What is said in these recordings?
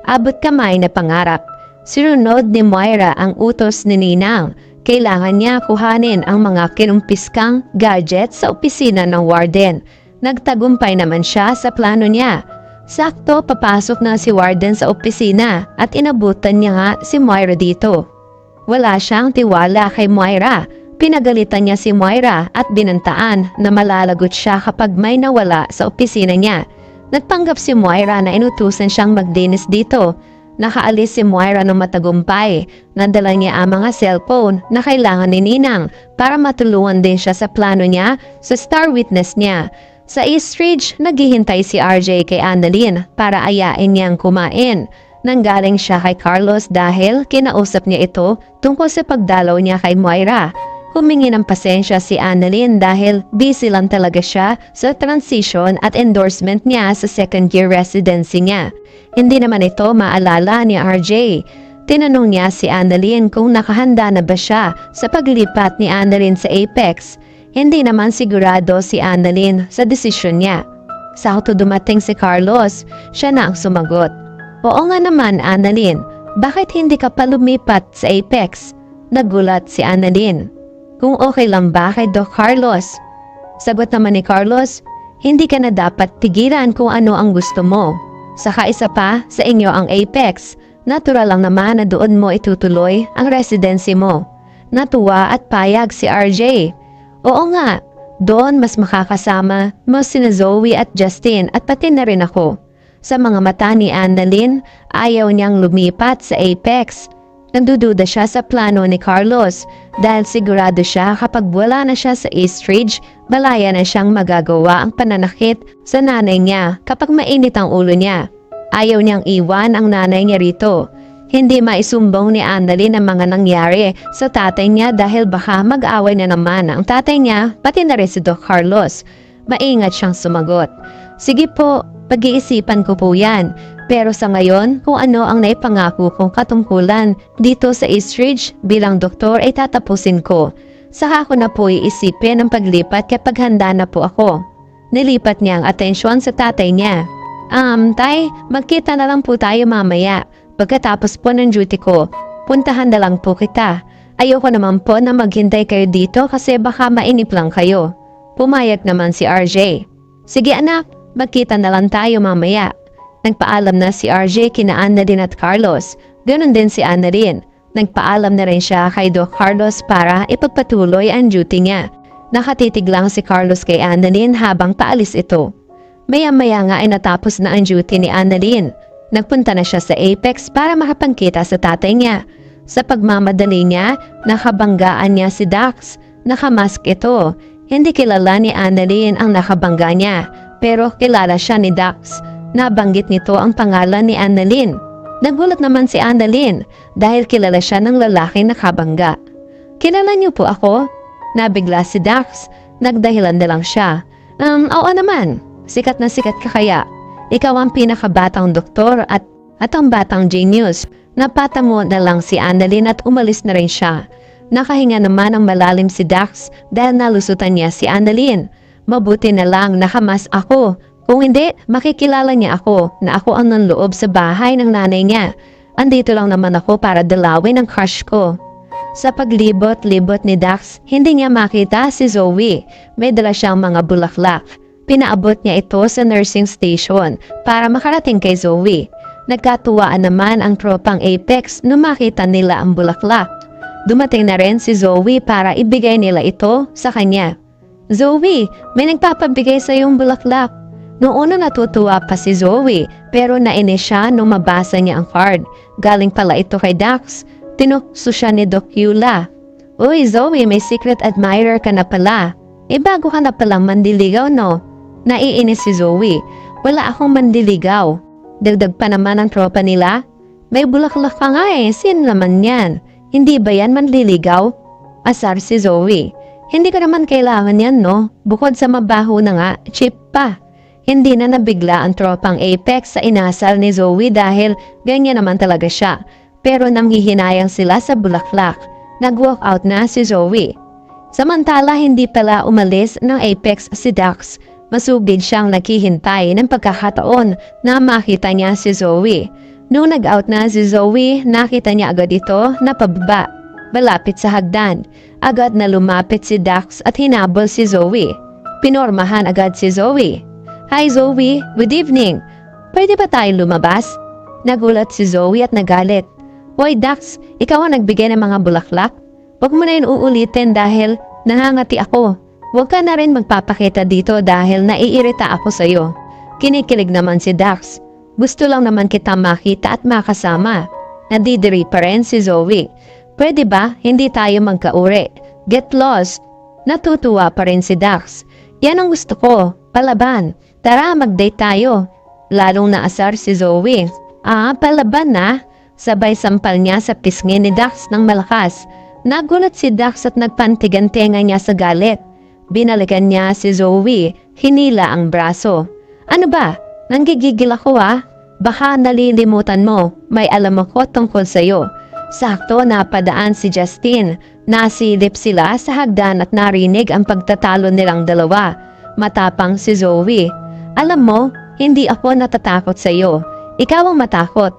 abot kamay na pangarap. Sinunod ni Moira ang utos ni Ninang. Kailangan niya kuhanin ang mga kinumpiskang gadgets sa opisina ng warden. Nagtagumpay naman siya sa plano niya. Sakto papasok na si warden sa opisina at inabutan niya nga si Moira dito. Wala siyang tiwala kay Moira. Pinagalitan niya si Moira at binantaan na malalagot siya kapag may nawala sa opisina niya. Nagpanggap si Moira na inutusan siyang magdinis dito. Nakaalis si Moira ng matagumpay. Nadala niya ang mga cellphone na kailangan ni Ninang para matulungan din siya sa plano niya sa star witness niya. Sa East Ridge, naghihintay si RJ kay Annalyn para ayain niyang kumain. Nanggaling siya kay Carlos dahil kinausap niya ito tungkol sa pagdalaw niya kay Moira. Humingi ng pasensya si Annalyn dahil busy lang talaga siya sa transition at endorsement niya sa second year residency niya. Hindi naman ito maalala ni RJ. Tinanong niya si Annalyn kung nakahanda na ba siya sa paglipat ni Annalyn sa Apex. Hindi naman sigurado si Annalyn sa desisyon niya. Sakto dumating si Carlos, siya na ang sumagot. Oo nga naman, Annalyn. Bakit hindi ka pa lumipat sa Apex? Nagulat si Annalyn. Kung okay lang ba kay Doc Carlos? Sagot naman ni Carlos, hindi ka na dapat tigilan kung ano ang gusto mo. Saka isa pa, sa inyo ang Apex. Natural lang naman na doon mo itutuloy ang residency mo. Natuwa at payag si RJ. Oo nga, doon mas makakasama mo sina Zoe at Justin at pati na rin ako. Sa mga mata ni Annalyn, ayaw niyang lumipat sa Apex. Nandududa siya sa plano ni Carlos dahil sigurado siya kapag wala na siya sa East Ridge, malaya na siyang magagawa ang pananakit sa nanay niya kapag mainit ang ulo niya. Ayaw niyang iwan ang nanay niya rito. Hindi maisumbong ni Annalyn ang mga nangyari sa tatay niya dahil baka mag-away na naman ang tatay niya pati na rin si Doc Carlos. Maingat siyang sumagot. Sige po, pag-iisipan ko po yan. Pero sa ngayon, kung ano ang naipangako kong katungkulan dito sa East Ridge bilang doktor ay tatapusin ko. Saka ko na po iisipin ang paglipat kapag handa na po ako. Nilipat niya ang atensyon sa tatay niya. Tay, magkita na lang po tayo mamaya. Pagkatapos po ng duty ko, puntahan na lang po kita. Ayoko naman po na maghintay kayo dito kasi baka mainip lang kayo. Pumayag naman si RJ. Sige anak, magkita na lang tayo mamaya. Nagpaalam na si RJ kina Annalyn at Carlos. Ganon din si Annalyn. Nagpaalam na rin siya kay Doc Carlos para ipagpatuloy ang duty niya. Nakatitig lang si Carlos kay Annalyn habang paalis ito. Maya-maya nga ay natapos na ang duty ni Annalyn. Nagpunta na siya sa Apex para makapangkita sa tatay niya. Sa pagmamadali niya, nakabanggaan niya si Dax. Nakamask ito. Hindi kilala ni Annalyn ang nakabangga niya, pero kilala siya ni Dax. Nabanggit nito ang pangalan ni Annalyn. Nagulat naman si Annalyn dahil kilala siya ng lalaking nakabangga. Kilala niyo po ako? Nabigla si Dax. Nagdahilan na lang siya. Oo naman. Sikat na sikat ka kaya. Ikaw ang pinakabatang doktor at ang batang genius. Napata mo na lang si Annalyn at umalis na rin siya. Nakahinga naman ang malalim si Dax dahil nalusutan niya si Annalyn. Mabuti na lang nakamas ako. Kung hindi, makikilala niya ako na ako ang nanloob sa bahay ng nanay niya. Andito lang naman ako para dalawin ang crush ko. Sa paglibot-libot ni Dax, hindi niya makita si Zoe. May dala siyang mga bulaklak. Pinaabot niya ito sa nursing station para makarating kay Zoe. Nagkatuwaan naman ang tropang Apex nung makita nila ang bulaklak. Dumating na rin si Zoe para ibigay nila ito sa kanya. Zoe, may nagpapabigay sa iyong bulaklak. Noong una natutuwa pa si Zoe pero nainis siya nung mabasa niya ang card. Galing pala ito kay Dax. Tinukso siya ni Doc Eula. Uy Zoe, may secret admirer ka na pala. Bago ka na palang mandiligaw no? Naiinis si Zoe. Wala akong mandiligaw. Dagdag pa naman ang tropa nila. May bulaklak ka nga sino naman yan? Hindi ba yan manliligaw? Asar si Zoe. Hindi ko naman kailangan yan no? Bukod sa mabaho na nga, cheap pa. Hindi na nabigla ang tropang Apex sa inasal ni Zoe dahil ganyan naman talaga siya. Pero nanghihinayang sila sa bulaklak. Nag-walk out na si Zoe. Samantala hindi pala umalis ng Apex si Dax. Masugid siyang naghihintay ng pagkakataon na makita niya si Zoe. Nung nag-out na si Zoe, nakita niya agad ito na pababa, malapit sa hagdan. Agad na lumapit si Dax at hinabol si Zoe. Pinormahan agad si Zoe. Hi Zoe, good evening. Pwede ba tayo lumabas? Nagulat si Zoe at nagalit. Hoy Dax, ikaw ang nagbigay ng mga bulaklak? Huwag mo na yun uulitin dahil nangangati ako. Huwag ka na rin magpapakita dito dahil naiirita ako sa'yo. Kinikilig naman si Dax. Gusto lang naman kita makita at makasama. Nadidiri pa rin si Zoe. Pwede ba hindi tayo magkauri? Get lost. Natutuwa pa rin si Dax. Yan ang gusto ko. Palaban. Tara mag-date tayo. Lalong naasar si Zoe. Palaban na? Sabay sampal niya sa pisngi ni Dax ng malakas. Nagulat si Dax at nagpantigantenga niya sa galit. Binalikan niya si Zoe. Hinila ang braso. Ano ba? Nanggigigil ako Baka nalilimutan mo. May alam ako tungkol sa'yo. Sakto napadaan si Justin. Nasilip sila sa hagdan at narinig ang pagtatalo nilang dalawa. Matapang si Zoe. Alam mo, hindi ako natatakot sa'yo. Ikaw ang matakot.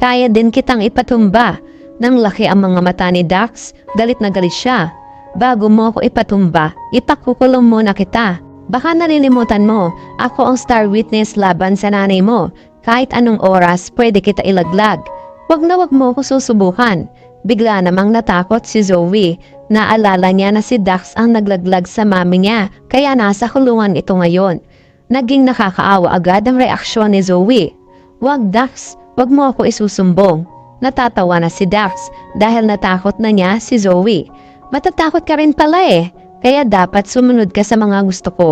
Kaya din kitang ipatumba. Nang laki ang mga mata ni Dax, galit na galit siya. Bago mo ako ipatumba, ipakukulong muna kita. Baka nalilimutan mo, ako ang star witness laban sa nanay mo. Kahit anong oras, pwede kita ilaglag. Wag na wag mo ko susubukan. Bigla namang natakot si Zoe. Naalala niya na si Dax ang naglaglag sa mami niya, kaya nasa kulungan ito ngayon. Naging nakakaawa agad ang reaksyon ni Zoe. Wag Dax, wag mo ako isusumbong. Natatawa na si Dax dahil natakot na niya si Zoe. Matatakot ka rin pala kaya dapat sumunod ka sa mga gusto ko.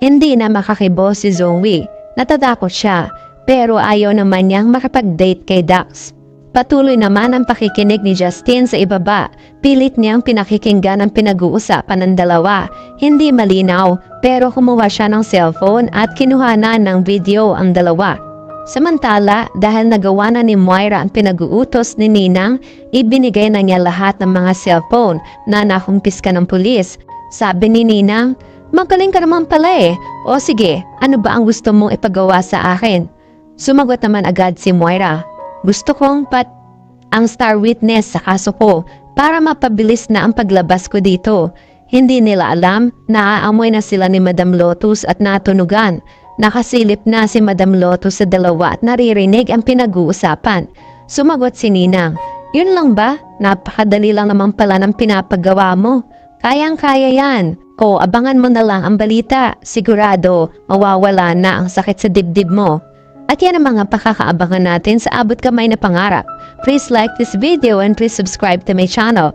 Hindi na makakibo si Zoe. Natatakot siya, pero ayaw naman niyang makapag-date kay Dax. Patuloy naman ang pakikinig ni Justin sa ibaba. Pilit niyang pinakikinggan ang pinag-uusapan ng dalawa. Hindi malinaw, pero kumuha siya ng cellphone at kinuhanan ng video ang dalawa. Samantala, dahil nagawa na ni Moira ang pinag-uutos ni Ninang, ibinigay na niya lahat ng mga cellphone na nakumpiska ng pulis. Sabi ni Ninang, magaling ka naman pala O sige, ano ba ang gusto mong ipagawa sa akin? Sumagot naman agad si Moira. Gusto kong ang star witness sa kaso ko para mapabilis na ang paglabas ko dito. Hindi nila alam na aamoy na sila ni Madam Lotus at natunugan. Nakasilip na si Madam Lotus sa dalawa at naririnig ang pinag-uusapan. Sumagot si Ninang, yun lang ba? Napakadali lang naman pala ng pinapagawa mo. Kayang-kaya yan. Abangan mo na lang ang balita. Sigurado, mawawala na ang sakit sa dibdib mo. At yan ang mga pakakaabangan natin sa abot kamay na pangarap. Please like this video and please subscribe to my channel.